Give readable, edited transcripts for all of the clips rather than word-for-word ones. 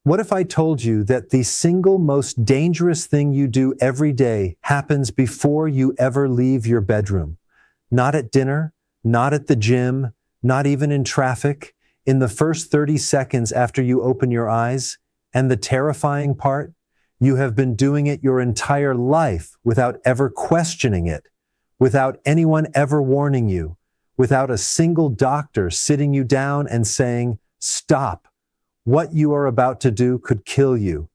What if I told you that the single most dangerous thing you do every day happens before you ever leave your bedroom? Not at dinner, not at the gym, not even in traffic, in the first 30 seconds after you open your eyes. And the terrifying part? You have been doing it your entire life without ever questioning it, without anyone ever warning you, without a single doctor sitting you down and saying, "Stop. What you are about to do could kill you."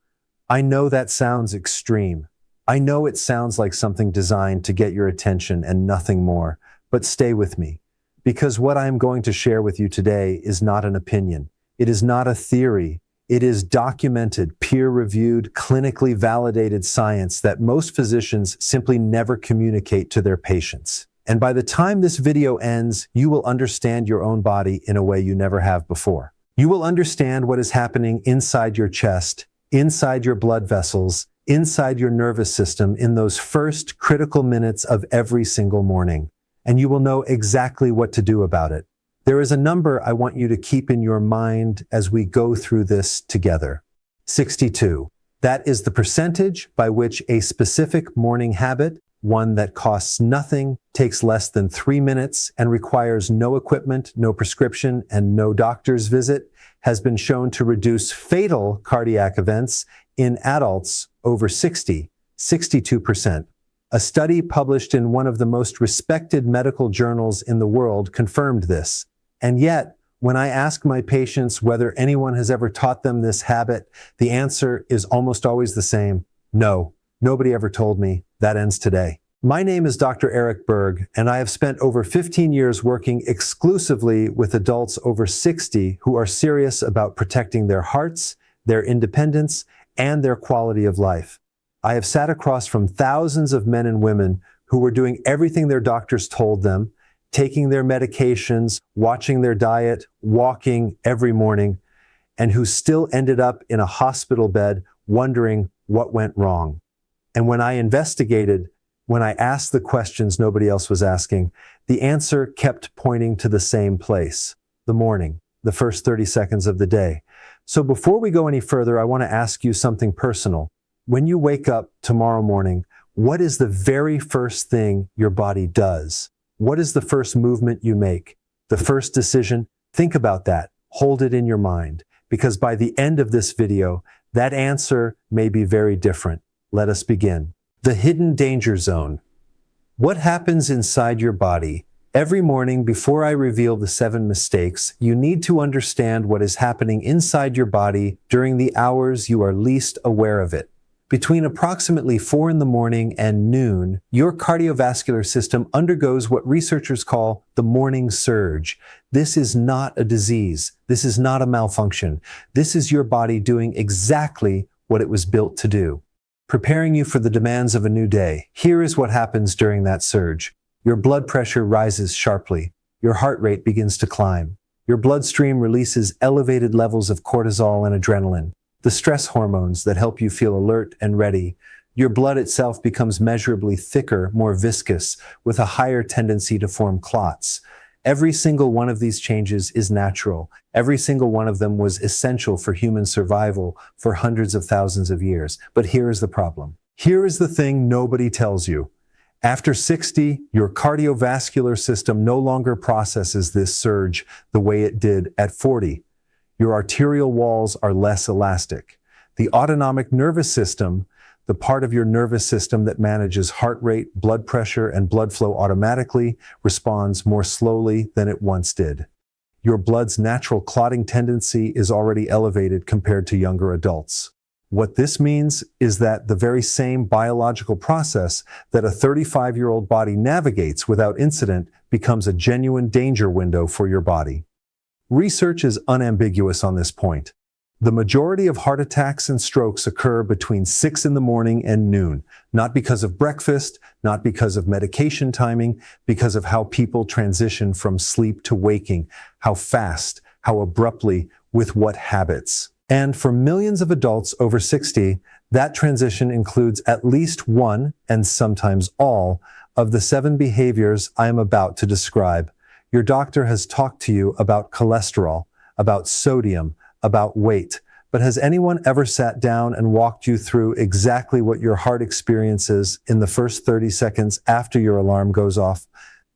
I know that sounds extreme. I know it sounds like something designed to get your attention and nothing more, but stay with me, because what I am going to share with you today is not an opinion. It is not a theory. It is documented, peer-reviewed, clinically validated science that most physicians simply never communicate to their patients. And by the time this video ends, you will understand your own body in a way you never have before. You will understand what is happening inside your chest, inside your blood vessels, inside your nervous system in those first critical minutes of every single morning. And you will know exactly what to do about it. There is a number I want you to keep in your mind as we go through this together. 62. That is the percentage by which a specific morning habit, one that costs nothing, takes less than 3 minutes, and requires no equipment, no prescription, and no doctor's visit, has been shown to reduce fatal cardiac events in adults over 62%. A study published in one of the most respected medical journals in the world confirmed this. And yet, when I ask my patients whether anyone has ever taught them this habit, the answer is almost always the same. No, nobody ever told me. That ends today. My name is Dr. Eric Berg, and I have spent over 15 years working exclusively with adults over 60 who are serious about protecting their hearts, their independence, and their quality of life. I have sat across from thousands of men and women who were doing everything their doctors told them, taking their medications, watching their diet, walking every morning, and who still ended up in a hospital bed wondering what went wrong. And when I investigated, when I asked the questions nobody else was asking, the answer kept pointing to the same place: the morning, the first 30 seconds of the day. So before we go any further, I want to ask you something personal. When you wake up tomorrow morning, what is the very first thing your body does? What is the first movement you make? The first decision? Think about that. Hold it in your mind, because by the end of this video, that answer may be very different. Let us begin. The hidden danger zone. What happens inside your body? Every morning before I reveal the 7 mistakes, you need to understand what is happening inside your body during the hours you are least aware of it. Between approximately 4 in the morning and noon, your cardiovascular system undergoes what researchers call the morning surge. This is not a disease. This is not a malfunction. This is your body doing exactly what it was built to do, preparing you for the demands of a new day. Here is what happens during that surge. Your blood pressure rises sharply. Your heart rate begins to climb. Your bloodstream releases elevated levels of cortisol and adrenaline, the stress hormones that help you feel alert and ready. Your blood itself becomes measurably thicker, more viscous, with a higher tendency to form clots. Every single one of these changes is natural. Every single one of them was essential for human survival for hundreds of thousands of years. But here is the problem. Here is the thing nobody tells you. After 60, your cardiovascular system no longer processes this surge the way it did at 40. Your arterial walls are less elastic. The autonomic nervous system, the part of your nervous system that manages heart rate, blood pressure, and blood flow automatically, responds more slowly than it once did. Your blood's natural clotting tendency is already elevated compared to younger adults. What this means is that the very same biological process that a 35-year-old body navigates without incident becomes a genuine danger window for your body. Research is unambiguous on this point. The majority of heart attacks and strokes occur between 6 in the morning and noon, not because of breakfast, not because of medication timing, because of how people transition from sleep to waking, how fast, how abruptly, with what habits. And for millions of adults over 60, that transition includes at least one, and sometimes all, of the 7 behaviors I am about to describe. Your doctor has talked to you about cholesterol, about sodium, about weight, But has anyone ever sat down and walked you through exactly what your heart experiences in the first 30 seconds after your alarm goes off?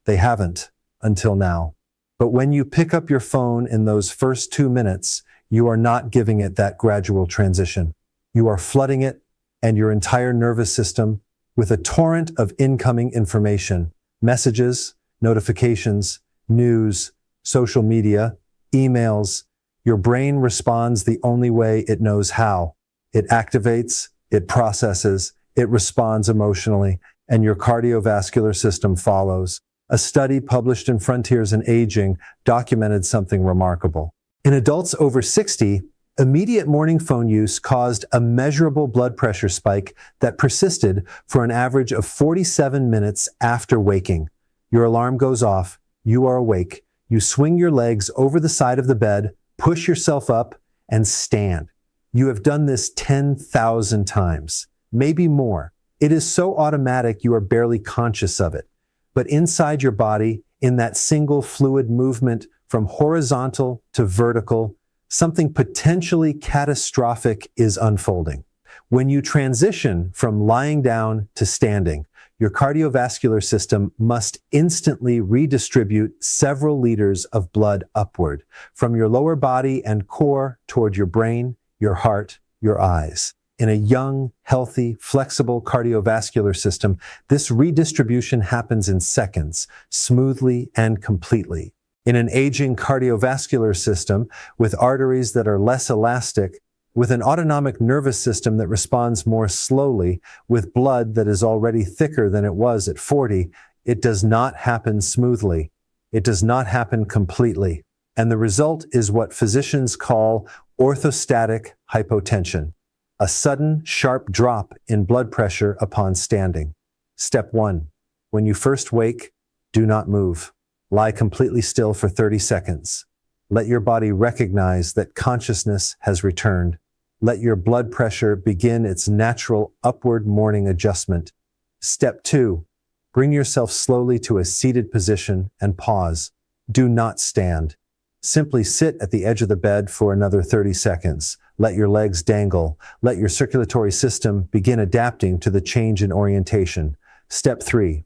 They haven't until now. But when you pick up your phone in those first 2 minutes, you are not giving it that gradual transition. You are flooding it and your entire nervous system with a torrent of incoming information, messages, notifications, news, social media, emails. Your brain responds the only way it knows how. It activates, it processes, it responds emotionally, and your cardiovascular system follows. A study published in Frontiers in Aging documented something remarkable. In adults over 60, immediate morning phone use caused a measurable blood pressure spike that persisted for an average of 47 minutes after waking. Your alarm goes off, you are awake, you swing your legs over the side of the bed, push yourself up, and stand. You have done this 10,000 times, maybe more. It is so automatic you are barely conscious of it. But inside your body, in that single fluid movement from horizontal to vertical, something potentially catastrophic is unfolding. When you transition from lying down to standing, your cardiovascular system must instantly redistribute several liters of blood upward, from your lower body and core toward your brain, your heart, your eyes. In a young, healthy, flexible cardiovascular system, this redistribution happens in seconds, smoothly and completely. In an aging cardiovascular system, with arteries that are less elastic, with an autonomic nervous system that responds more slowly, with blood that is already thicker than it was at 40, it does not happen smoothly. It does not happen completely. And the result is what physicians call orthostatic hypotension, a sudden, sharp drop in blood pressure upon standing. Step 1. When you first wake, do not move. Lie completely still for 30 seconds. Let your body recognize that consciousness has returned. Let your blood pressure begin its natural upward morning adjustment. Step 2. Bring yourself slowly to a seated position and pause. Do not stand. Simply sit at the edge of the bed for another 30 seconds. Let your legs dangle. Let your circulatory system begin adapting to the change in orientation. Step 3.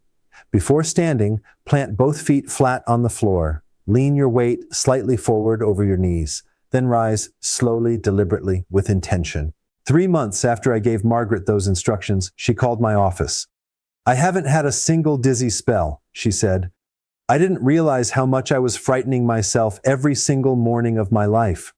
Before standing, plant both feet flat on the floor. Lean your weight slightly forward over your knees. Then rise slowly, deliberately, with intention. 3 months after I gave Margaret those instructions, she called my office. "I haven't had a single dizzy spell," she said. "I didn't realize how much I was frightening myself every single morning of my life."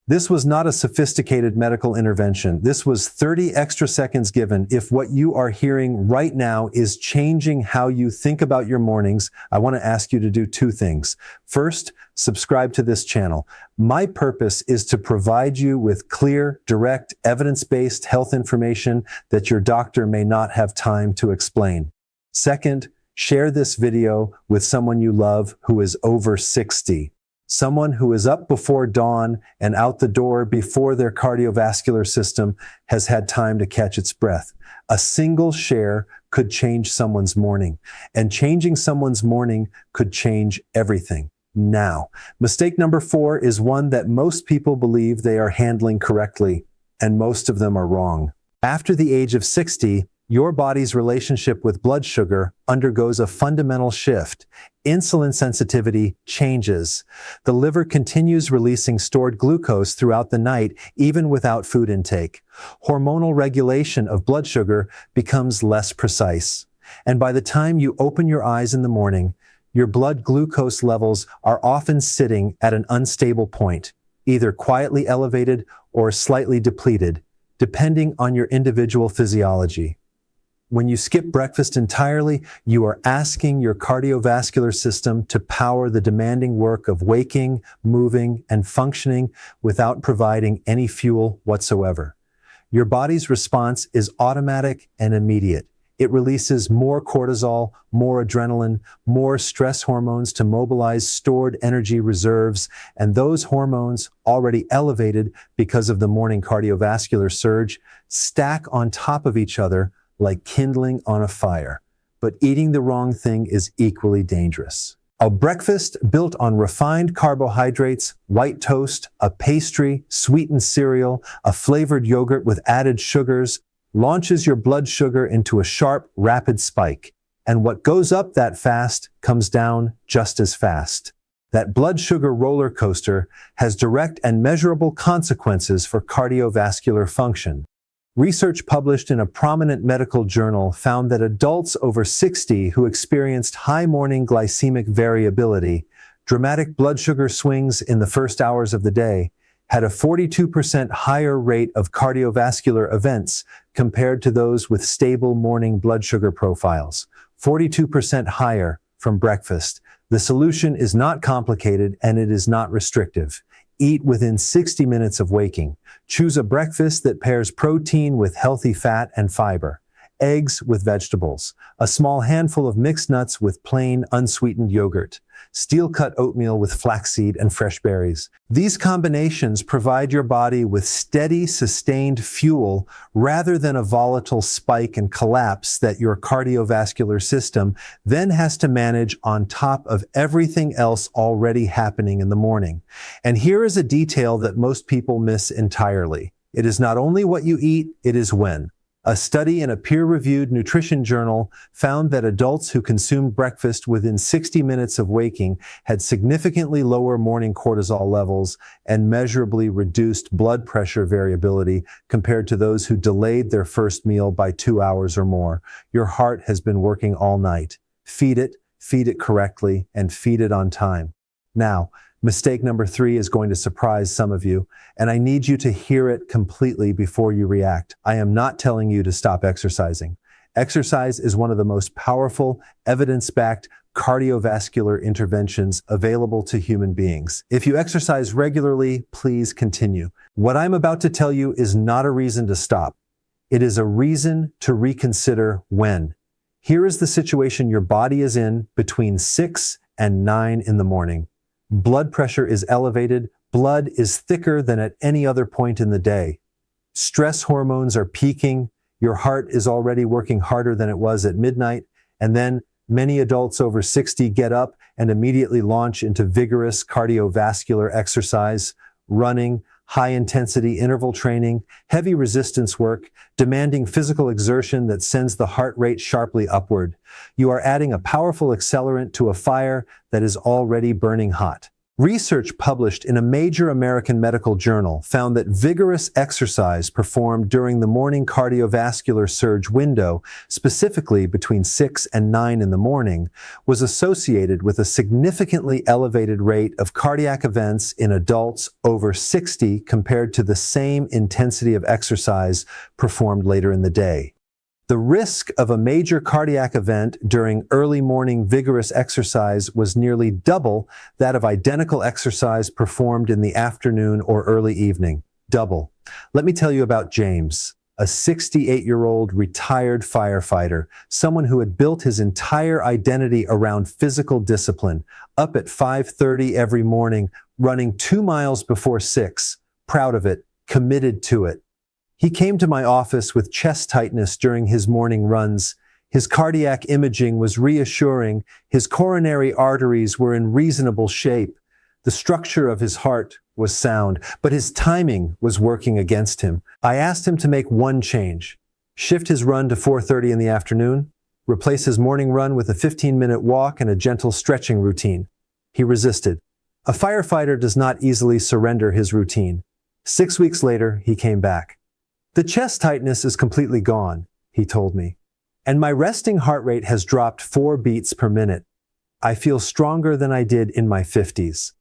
This was not a sophisticated medical intervention. This was 30 extra seconds given. If what you are hearing right now is changing how you think about your mornings, I want to ask you to do 2 things. First, subscribe to this channel. My purpose is to provide you with clear, direct, evidence-based health information that your doctor may not have time to explain. Second, share this video with someone you love who is over 60. Someone who is up before dawn and out the door before their cardiovascular system has had time to catch its breath. A single share could change someone's morning, and changing someone's morning could change everything. Now, mistake number 4 is one that most people believe they are handling correctly, and most of them are wrong. After the age of 60, your body's relationship with blood sugar undergoes a fundamental shift. Insulin sensitivity changes. The liver continues releasing stored glucose throughout the night, even without food intake. Hormonal regulation of blood sugar becomes less precise. And by the time you open your eyes in the morning, your blood glucose levels are often sitting at an unstable point, either quietly elevated or slightly depleted, depending on your individual physiology. When you skip breakfast entirely, you are asking your cardiovascular system to power the demanding work of waking, moving, and functioning without providing any fuel whatsoever. Your body's response is automatic and immediate. It releases more cortisol, more adrenaline, more stress hormones to mobilize stored energy reserves, and those hormones, already elevated because of the morning cardiovascular surge, stack on top of each other like kindling on a fire. But eating the wrong thing is equally dangerous. A breakfast built on refined carbohydrates, white toast, a pastry, sweetened cereal, a flavored yogurt with added sugars, launches your blood sugar into a sharp, rapid spike. And what goes up that fast comes down just as fast. That blood sugar roller coaster has direct and measurable consequences for cardiovascular function. Research published in a prominent medical journal found that adults over 60 who experienced high morning glycemic variability, dramatic blood sugar swings in the first hours of the day, had a 42% higher rate of cardiovascular events compared to those with stable morning blood sugar profiles. 42% higher from breakfast. The solution is not complicated and it is not restrictive. Eat within 60 minutes of waking. Choose a breakfast that pairs protein with healthy fat and fiber, eggs with vegetables, a small handful of mixed nuts with plain, unsweetened yogurt, steel-cut oatmeal with flaxseed and fresh berries. These combinations provide your body with steady, sustained fuel rather than a volatile spike and collapse that your cardiovascular system then has to manage on top of everything else already happening in the morning. And here is a detail that most people miss entirely. It is not only what you eat, it is when. A study in a peer-reviewed nutrition journal found that adults who consumed breakfast within 60 minutes of waking had significantly lower morning cortisol levels and measurably reduced blood pressure variability compared to those who delayed their first meal by 2 hours or more. Your heart has been working all night. Feed it correctly, and feed it on time. Now, mistake number 3 is going to surprise some of you, and I need you to hear it completely before you react. I am not telling you to stop exercising. Exercise is one of the most powerful, evidence-backed cardiovascular interventions available to human beings. If you exercise regularly, please continue. What I'm about to tell you is not a reason to stop. It is a reason to reconsider when. Here is the situation your body is in between 6 and 9 in the morning. Blood pressure is elevated, blood is thicker than at any other point in the day. Stress hormones are peaking, your heart is already working harder than it was at midnight, and then many adults over 60 get up and immediately launch into vigorous cardiovascular exercise, running, high-intensity interval training, heavy resistance work, demanding physical exertion that sends the heart rate sharply upward. You are adding a powerful accelerant to a fire that is already burning hot. Research published in a major American medical journal found that vigorous exercise performed during the morning cardiovascular surge window, specifically between 6 and 9 in the morning, was associated with a significantly elevated rate of cardiac events in adults over 60 compared to the same intensity of exercise performed later in the day. The risk of a major cardiac event during early morning vigorous exercise was nearly double that of identical exercise performed in the afternoon or early evening. Double. Let me tell you about James, a 68-year-old retired firefighter, someone who had built his entire identity around physical discipline, up at 5:30 every morning, running 2 miles before 6, proud of it, committed to it. He came to my office with chest tightness during his morning runs. His cardiac imaging was reassuring. His coronary arteries were in reasonable shape. The structure of his heart was sound, but his timing was working against him. I asked him to make one change. Shift his run to 4:30 in the afternoon. Replace his morning run with a 15-minute walk and a gentle stretching routine. He resisted. A firefighter does not easily surrender his routine. 6 weeks later, he came back. The chest tightness is completely gone, he told me, and my resting heart rate has dropped 4 beats per minute. I feel stronger than I did in my 50s.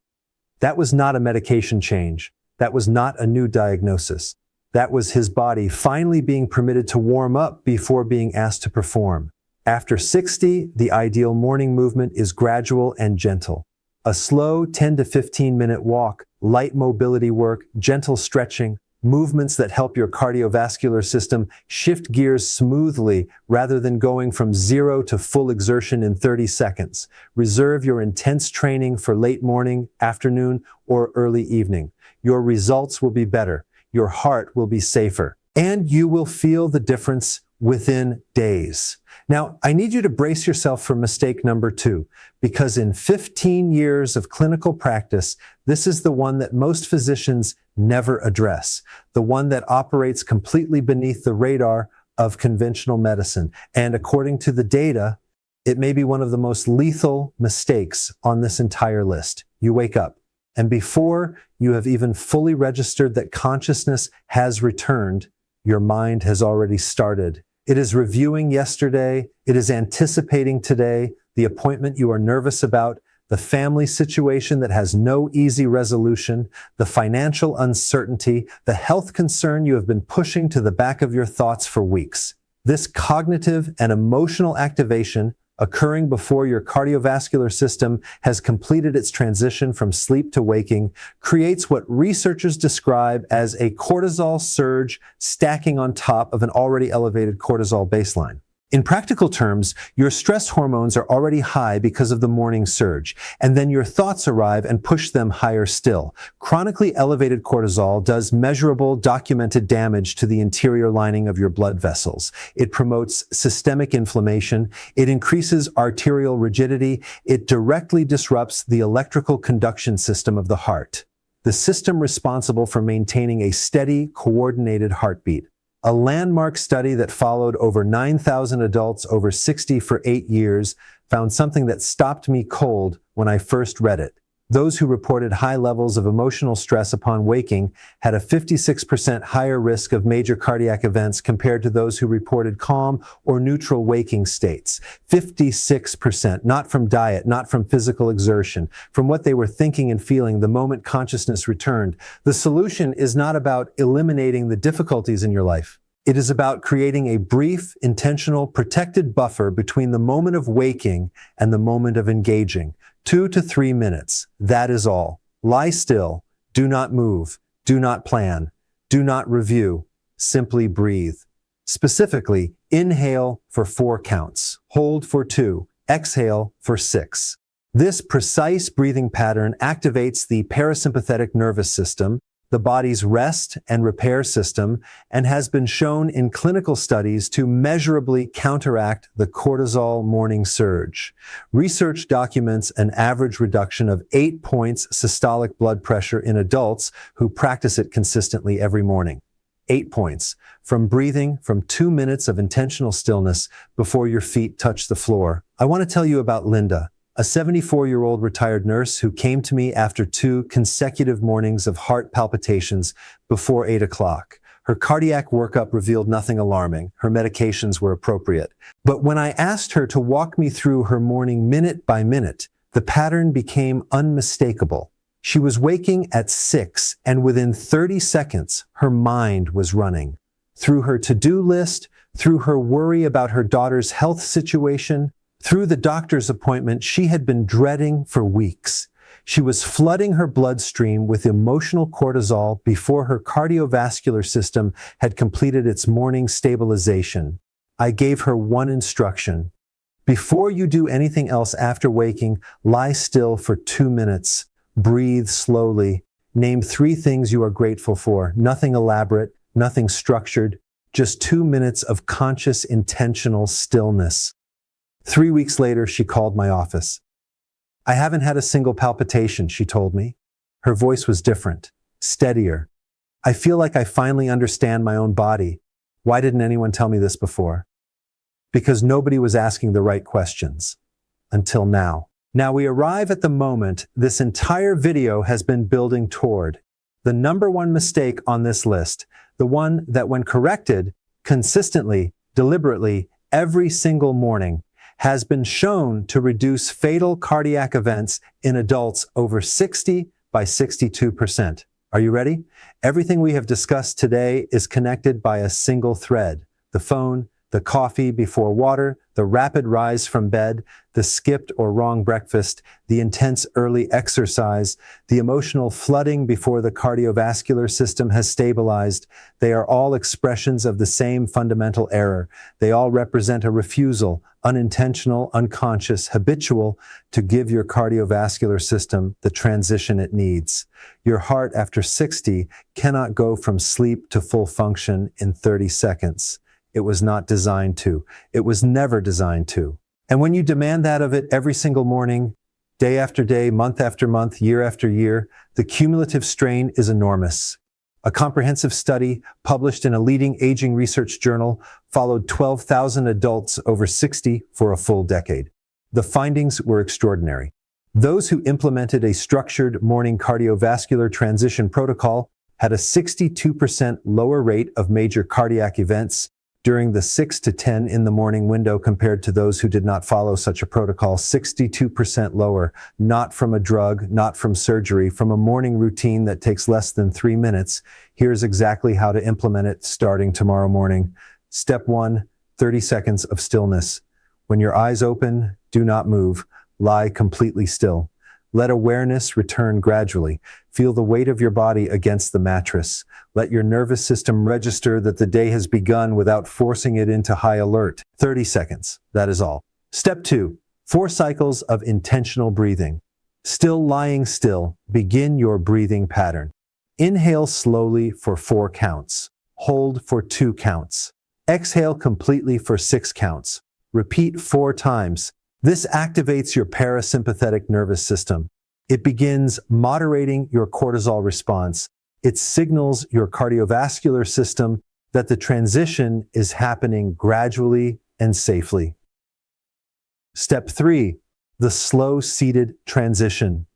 That was not a medication change. That was not a new diagnosis. That was his body finally being permitted to warm up before being asked to perform. After 60, the ideal morning movement is gradual and gentle. A slow 10 to 15-minute walk, light mobility work, gentle stretching, movements that help your cardiovascular system shift gears smoothly rather than going from 0 to full exertion in 30 seconds. Reserve your intense training for late morning, afternoon, or early evening. Your results will be better. Your heart will be safer. And you will feel the difference within days. Now, I need you to brace yourself for mistake number 2, because in 15 years of clinical practice, this is the one that most physicians never address, the one that operates completely beneath the radar of conventional medicine. And according to the data, it may be one of the most lethal mistakes on this entire list. You wake up, and before you have even fully registered that consciousness has returned, your mind has already started. It is reviewing yesterday. It is anticipating today, the appointment you are nervous about, the family situation that has no easy resolution, the financial uncertainty, the health concern you have been pushing to the back of your thoughts for weeks. This cognitive and emotional activation occurring before your cardiovascular system has completed its transition from sleep to waking, creates what researchers describe as a cortisol surge stacking on top of an already elevated cortisol baseline. In practical terms, your stress hormones are already high because of the morning surge, and then your thoughts arrive and push them higher still. Chronically elevated cortisol does measurable, documented damage to the interior lining of your blood vessels. It promotes systemic inflammation. It increases arterial rigidity. It directly disrupts the electrical conduction system of the heart, the system responsible for maintaining a steady, coordinated heartbeat. A landmark study that followed over 9,000 adults over 60 for 8 years found something that stopped me cold when I first read it. Those who reported high levels of emotional stress upon waking had a 56% higher risk of major cardiac events compared to those who reported calm or neutral waking states. 56%, not from diet, not from physical exertion, from what they were thinking and feeling the moment consciousness returned. The solution is not about eliminating the difficulties in your life. It is about creating a brief, intentional, protected buffer between the moment of waking and the moment of engaging. 2 to 3 minutes. That is all. Lie still. Do not move. Do not plan. Do not review. Simply breathe. Specifically, inhale for 4 counts. Hold for 2. Exhale for 6. This precise breathing pattern activates the parasympathetic nervous system, the body's rest and repair system, and has been shown in clinical studies to measurably counteract the cortisol morning surge. Research documents an average reduction of 8 points systolic blood pressure in adults who practice it consistently every morning. 8 points from breathing from 2 minutes of intentional stillness before your feet touch the floor. I want to tell you about Linda, a 74-year-old retired nurse who came to me after 2 consecutive mornings of heart palpitations before 8 o'clock. Her cardiac workup revealed nothing alarming. Her medications were appropriate. But when I asked her to walk me through her morning minute by minute, the pattern became unmistakable. She was waking at 6, and within 30 seconds, her mind was running. Through her to-do list, through her worry about her daughter's health situation, through the doctor's appointment she had been dreading for weeks. She was flooding her bloodstream with emotional cortisol before her cardiovascular system had completed its morning stabilization. I gave her one instruction. Before you do anything else after waking, lie still for 2 minutes. Breathe slowly. Name 3 things you are grateful for. Nothing elaborate, nothing structured, just 2 minutes of conscious, intentional stillness. 3 weeks later, she called my office. I haven't had a single palpitation, she told me. Her voice was different, steadier. I feel like I finally understand my own body. Why didn't anyone tell me this before? Because nobody was asking the right questions. Until now. Now we arrive at the moment this entire video has been building toward. The number 1 mistake on this list, the one that when corrected, consistently, deliberately, every single morning, has been shown to reduce fatal cardiac events in adults over 60 by 62%. Are you ready? Everything we have discussed today is connected by a single thread: the phone, The coffee before water, the rapid rise from bed, the skipped or wrong breakfast, the intense early exercise, the emotional flooding before the cardiovascular system has stabilized, they are all expressions of the same fundamental error. They all represent a refusal, unintentional, unconscious, habitual, to give your cardiovascular system the transition it needs. Your heart after 60 cannot go from sleep to full function in 30 seconds. It was not designed to. It was never designed to. And when you demand that of it every single morning, day after day, month after month, year after year, the cumulative strain is enormous. A comprehensive study published in a leading aging research journal followed 12,000 adults over 60 for a full decade. The findings were extraordinary. Those who implemented a structured morning cardiovascular transition protocol had a 62% lower rate of major cardiac events during the 6 to 10 in the morning window compared to those who did not follow such a protocol. 62% lower, not from a drug, not from surgery, from a morning routine that takes less than 3 minutes. Here's exactly how to implement it starting tomorrow morning. Step 1, 30 seconds of stillness. When your eyes open, do not move. Lie completely still. Let awareness return gradually. Feel the weight of your body against the mattress. Let your nervous system register that the day has begun without forcing it into high alert. 30 seconds. That is all. Step 2. 4 cycles of intentional breathing. Still lying still, begin your breathing pattern. Inhale slowly for 4 counts. Hold for 2 counts. Exhale completely for 6 counts. Repeat 4 times. This activates your parasympathetic nervous system. It begins moderating your cortisol response. It signals your cardiovascular system that the transition is happening gradually and safely. Step 3, the slow seated transition.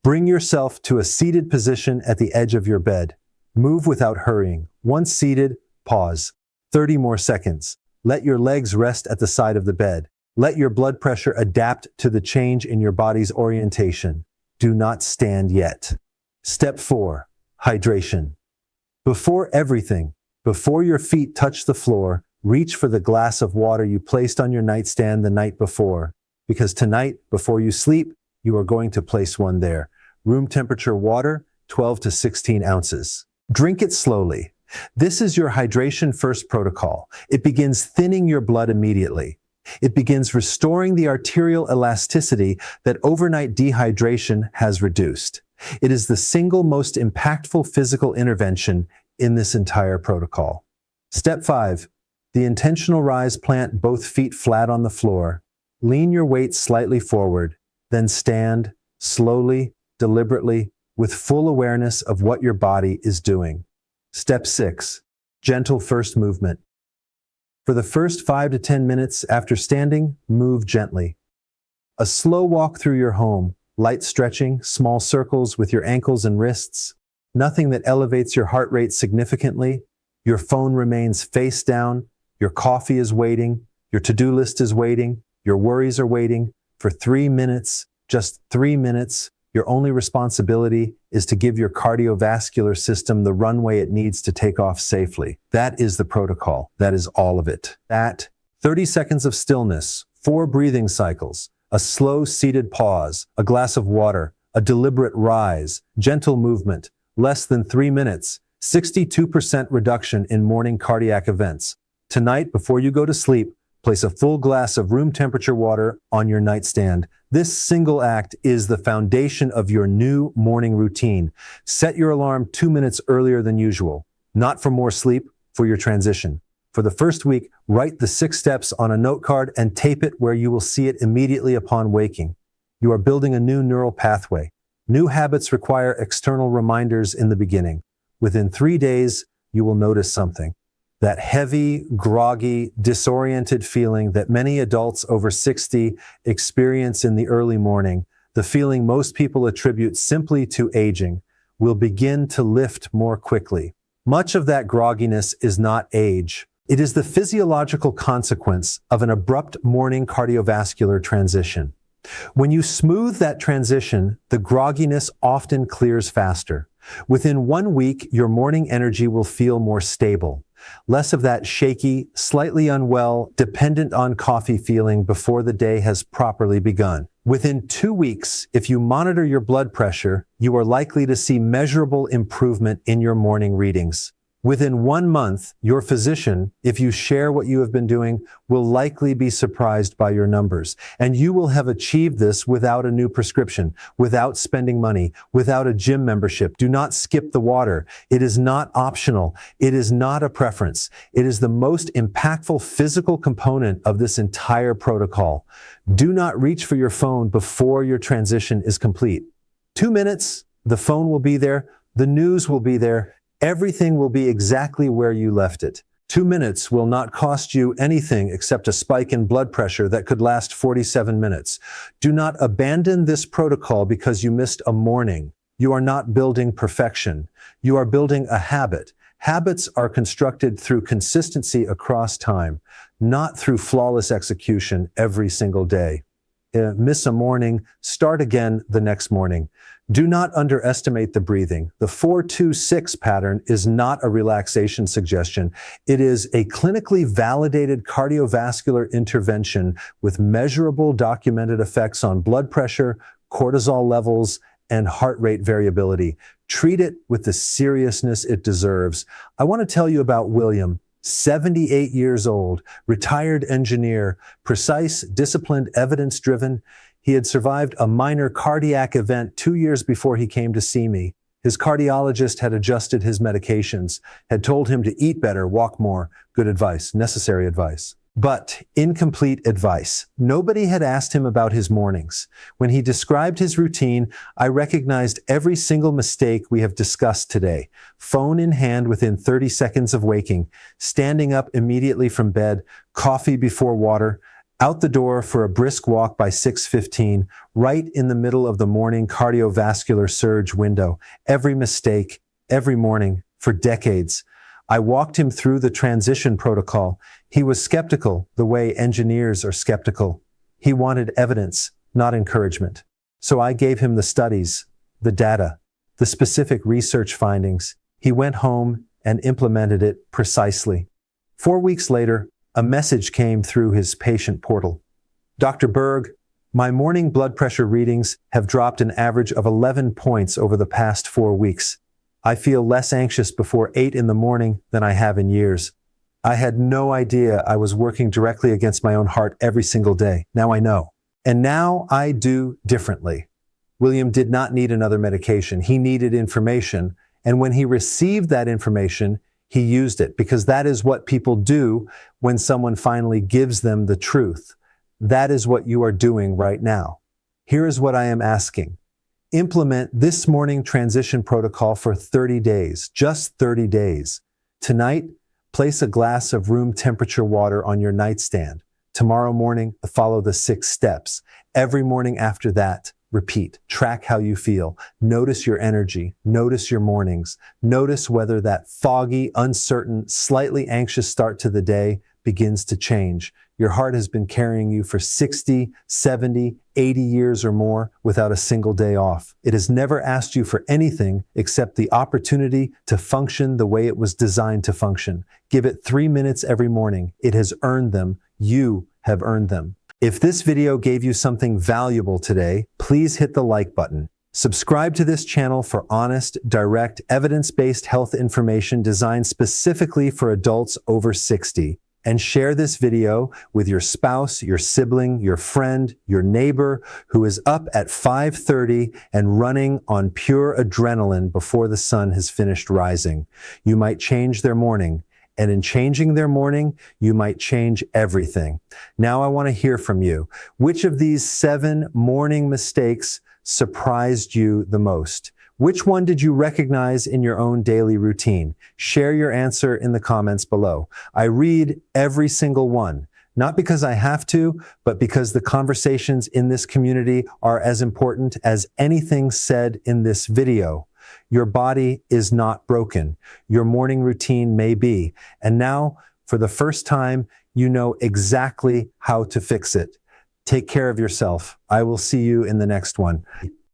Bring yourself to a seated position at the edge of your bed. Move without hurrying. Once seated, pause. 30 more seconds. Let your legs rest at the side of the bed. Let your blood pressure adapt to the change in your body's orientation. Do not stand yet. Step 4, hydration. Before everything, before your feet touch the floor, reach for the glass of water you placed on your nightstand the night before, because tonight, before you sleep, you are going to place one there. Room temperature water, 12 to 16 ounces. Drink it slowly. This is your hydration first protocol. It begins thinning your blood immediately. It begins restoring the arterial elasticity that overnight dehydration has reduced. It is the single most impactful physical intervention in this entire protocol. Step 5, the intentional rise. Plant both feet flat on the floor. Lean your weight slightly forward, then stand slowly, deliberately, with full awareness of what your body is doing. Step 6, gentle first movement. For the first 5 to 10 minutes after standing, move gently. A slow walk through your home, light stretching, small circles with your ankles and wrists, nothing that elevates your heart rate significantly. Your phone remains face down, your coffee is waiting, your to-do list is waiting, your worries are waiting. For 3 minutes, just 3 minutes, your only responsibility is to give your cardiovascular system the runway it needs to take off safely. That is the protocol. That is all of it. 30 seconds of stillness, 4 breathing cycles, a slow seated pause, a glass of water, a deliberate rise, gentle movement, less than 3 minutes, 62% reduction in morning cardiac events. Tonight, before you go to sleep, place a full glass of room temperature water on your nightstand. This single act is the foundation of your new morning routine. Set your alarm 2 minutes earlier than usual. Not for more sleep, for your transition. For the first week, write the 6 steps on a note card and tape it where you will see it immediately upon waking. You are building a new neural pathway. New habits require external reminders in the beginning. Within 3 days, you will notice something. That heavy, groggy, disoriented feeling that many adults over 60 experience in the early morning, the feeling most people attribute simply to aging, will begin to lift more quickly. Much of that grogginess is not age. It is the physiological consequence of an abrupt morning cardiovascular transition. When you smooth that transition, the grogginess often clears faster. Within 1 week, your morning energy will feel more stable. Less of that shaky, slightly unwell, dependent on coffee feeling before the day has properly begun. Within 2 weeks, if you monitor your blood pressure, you are likely to see measurable improvement in your morning readings. Within 1 month, your physician, if you share what you have been doing, will likely be surprised by your numbers. And you will have achieved this without a new prescription, without spending money, without a gym membership. Do not skip the water. It is not optional. It is not a preference. It is the most impactful physical component of this entire protocol. Do not reach for your phone before your transition is complete. 2 minutes, the phone will be there, the news will be there, everything will be exactly where you left it. 2 minutes will not cost you anything except a spike in blood pressure that could last 47 minutes. Do not abandon this protocol because you missed a morning. You are not building perfection. You are building a habit. Habits are constructed through consistency across time, not through flawless execution every single day. Miss a morning, start again the next morning. Do not underestimate the breathing. The 4-2-6 pattern is not a relaxation suggestion. It is a clinically validated cardiovascular intervention with measurable documented effects on blood pressure, cortisol levels, and heart rate variability. Treat it with the seriousness it deserves. I want to tell you about William. 78 years old, retired engineer, precise, disciplined, evidence-driven. He had survived a minor cardiac event 2 years before he came to see me. His cardiologist had adjusted his medications, had told him to eat better, walk more. Good advice, necessary advice. But incomplete advice. Nobody had asked him about his mornings. When he described his routine, I recognized every single mistake we have discussed today. Phone in hand within 30 seconds of waking, standing up immediately from bed, coffee before water, out the door for a brisk walk by 6:15, right in the middle of the morning cardiovascular surge window. Every mistake, every morning, for decades. I walked him through the transition protocol. He was skeptical the way engineers are skeptical. He wanted evidence, not encouragement. So I gave him the studies, the data, the specific research findings. He went home and implemented it precisely. 4 weeks later, a message came through his patient portal. Dr. Berg, my morning blood pressure readings have dropped an average of 11 points over the past 4 weeks. I feel less anxious before 8 in the morning than I have in years. I had no idea I was working directly against my own heart every single day. Now I know. And now I do differently. William did not need another medication. He needed information. And when he received that information, he used it, because that is what people do when someone finally gives them the truth. That is what you are doing right now. Here is what I am asking. Implement this morning transition protocol for 30 days, just 30 days. Tonight, place a glass of room temperature water on your nightstand. Tomorrow morning, follow the 6 steps. Every morning after that, repeat. Track how you feel. Notice your energy. Notice your mornings. Notice whether that foggy, uncertain, slightly anxious start to the day begins to change. Your heart has been carrying you for 60, 70, 80 years or more without a single day off. It has never asked you for anything except the opportunity to function the way it was designed to function. Give it 3 minutes every morning. It has earned them. You have earned them. If this video gave you something valuable today, please hit the like button. Subscribe to this channel for honest, direct, evidence-based health information designed specifically for adults over 60. And share this video with your spouse, your sibling, your friend, your neighbor who is up at 5:30 and running on pure adrenaline before the sun has finished rising. You might change their morning, and in changing their morning, you might change everything. Now I want to hear from you. Which of these 7 morning mistakes surprised you the most? Which one did you recognize in your own daily routine? Share your answer in the comments below. I read every single one, not because I have to, but because the conversations in this community are as important as anything said in this video. Your body is not broken. Your morning routine may be. And now, for the first time, you know exactly how to fix it. Take care of yourself. I will see you in the next one.